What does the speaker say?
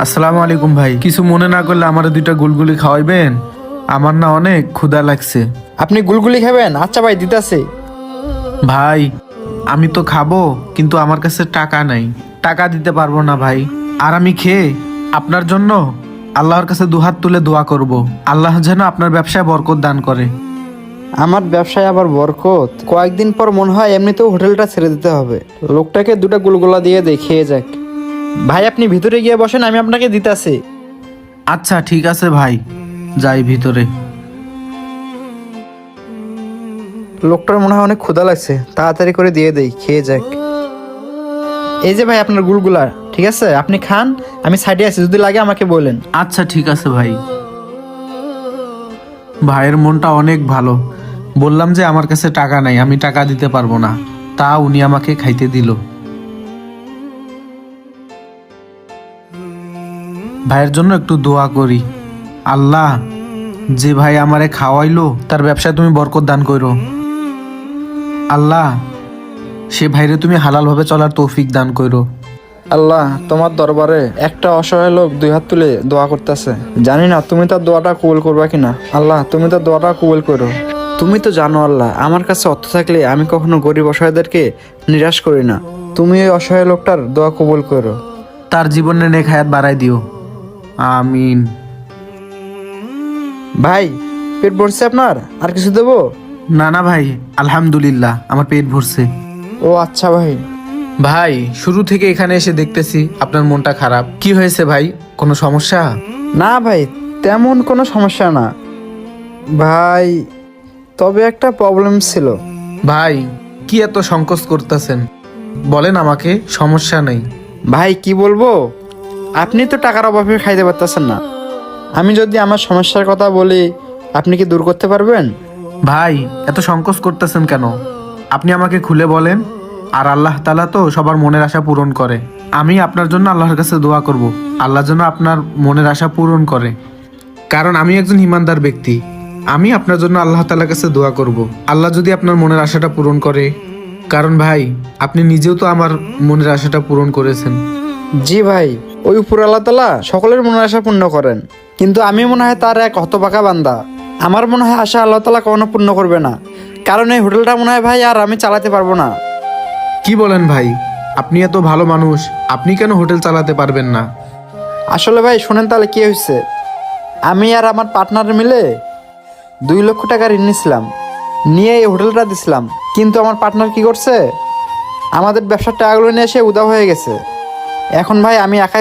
আসসালামু আলাইকুম ভাই, কিছু মনে না করলে আমার দুইটা গুলগুলি খাওয়াইবেন? আমার না অনেক ক্ষুধা লাগছে। আপনি গুলগুলি খাবেন? আচ্ছা ভাই, দিতাছি। ভাই আমি তো খাবো, কিন্তু আমার কাছে টাকা নাই, টাকা দিতে পারবো না ভাই। আর আমি খেয়ে আপনার জন্য আল্লাহর কাছে দুহাত তুলে দোয়া করব, আল্লাহ যেন আপনার ব্যবসায় বরকত দান করে। আমার ব্যবসায় আবার বরকত? কয়েকদিন পর মনে হয় এমনিতেও হোটেলটা ছেড়ে দিতে হবে। লোকটাকে দুটো গুলগুলা দিয়ে দেখিয়ে যাক। ভাই আপনি ভিতরে গিয়ে বসেন, আমি আপনাকে দিতাছি। আচ্ছা ঠিক আছে ভাই, যাই ভিতরে। লোকটার মনে হয় অনেক ক্ষুধা লাগছে, তাড়াতাড়ি করে দিয়ে দেই, খেয়ে যাক। এই যে ভাই আপনার গুলগুলা, ঠিক আছে আপনি খান, আমি সাইডে আছি, যদি লাগে আমাকে বলেন। আচ্ছা ঠিক আছে ভাই। ভাইয়ের মনটা অনেক ভালো। বললাম যে আমার কাছে টাকা নাই, আমি টাকা দিতে পারবো না, তা উনি আমাকে খাইতে দিল। ভাইয়ের জন্য একটু দোয়া করি। আল্লাহ, যে ভাই আমারে খাওয়াইলো তার ব্যবসায় তুমি বরকত দান করো। আল্লাহ, সে ভাইরে তুমি হালালভাবে চলার তৌফিক দান করো। আল্লাহ, তোমার দরবারে একটা অসহায় লোক দুই হাত তুলে দোয়া করতেছে। জানি না তুমি তার দোয়াটা কবুল করবা কিনা। আল্লাহ, তুমি তার দোয়াটা কবুল করো। তুমি তো জানো আল্লাহ, আমার কাছে অর্থ থাকলে আমি কখনো গরিব অসহায়দেরকে নিরাশ করি না। তুমি ওই অসহায় লোকটার দোয়া কবুল করো। তার জীবনে নেক হায়াত বাড়াই দিও, আমিন। ভাই, পেট ভরছে আপনার? আর কিছু দেবো? না না ভাই, আলহামদুলিল্লাহ, আমার পেট ভরছে। ও আচ্ছা ভাই। ভাই শুরু থেকে এখানে এসে দেখতেছি আপনার মনটা খারাপ, কি হয়েছে ভাই? কোনো সমস্যা? না ভাই, তেমন কোনো সমস্যা না ভাই, তবে একটা প্রবলেম ছিল। ভাই কি এত সংকোচ করতেছেন? বলেন আমাকে, সমস্যা নেই। ভাই কি বলবো, আপনি তো টাকার অভাবে খাইতে পারতেছেন না। আমি যদি আমার সমস্যার কথা বলি, আপনি কি দূর করতে পারবেন? ভাই এত সংকোচ করতেছেন কেন? আপনি আমাকে খুলে বলেন। আর আল্লাহ তাআলা তো সবার মনের আশা পূরণ করে। আমি আপনার জন্য আল্লাহর কাছে দোয়া করব, আল্লাহ যেন আপনার মনের আশা পূরণ করে। কারণ আমি একজন ঈমানদার ব্যক্তি। আমি আপনার জন্য আল্লাহ তাআলার কাছে দোয়া করব, আল্লাহ যদি আপনার মনের আশাটা পূরণ করে। কারণ ভাই আপনি নিজেও তো আমার মনের আশাটা পূরণ করেছেন। জি ভাই, ওই উপর আল্লাহ তাআলা সকলের মনের আশা পূর্ণ করেন, কিন্তু আমি মনে হয় তার এক হতভাগা বান্দা। আমার মনে হয় আশা আল্লাহ তাআলা কখনো পূর্ণ করবে না। কারণ এই হোটেলটা মনে হয় ভাই আর আমি চালাতে পারবো না। কি বলেন ভাই? আপনি এত ভালো মানুষ, আপনি কেন হোটেল চালাতে পারবেন না? আসলে ভাই শোনেন তাহলে কি হয়েছে, আমি আর আমার পার্টনার মিলে 2 লক্ষ টাকা ঋণ নিয়েছিলাম, নিয়ে এই হোটেলটা দিছিলাম। কিন্তু আমার পার্টনার কি করছে, আমাদের ব্যবসার টাকাগুলো নিয়ে এসে উধাও হয়ে গেছে। এখন ভাই আমি একাই